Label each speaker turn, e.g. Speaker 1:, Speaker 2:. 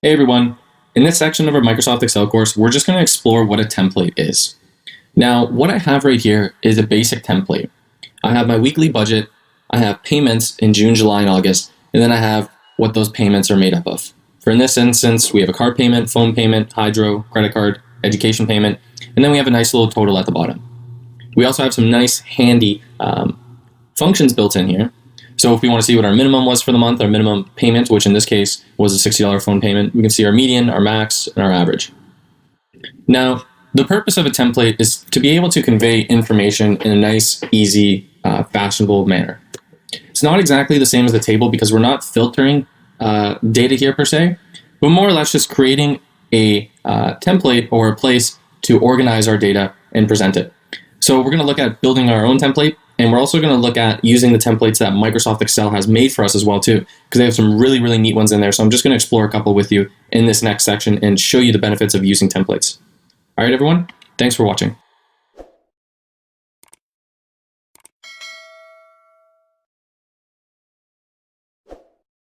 Speaker 1: Hey everyone, in this section of our Microsoft Excel course, we're just going to explore what a template is. Now, what I have right here is a basic template. I have my weekly budget, I have payments in June, July, and August, and then I have what those payments are made up of. For in this instance, we have a card payment, phone payment, hydro, credit card, education payment, and then we have a nice little total at the bottom. We also have some nice handy functions built in here. So if we want to see what our minimum was for the month, our minimum payment, which in this case was a $60 phone payment, we can see our median, our max, and our average. Now, the purpose of a template is to be able to convey information in a nice, easy, fashionable manner. It's not exactly the same as the table because we're not filtering data here per se, but more or less just creating a template or a place to organize our data and present it. So we're going to look at building our own template, and we're also going to look at using the templates that Microsoft Excel has made for us as well too, because they have some really, really neat ones in there. So I'm just going to explore a couple with you in this next section and show you the benefits of using templates. All right, everyone, thanks for watching.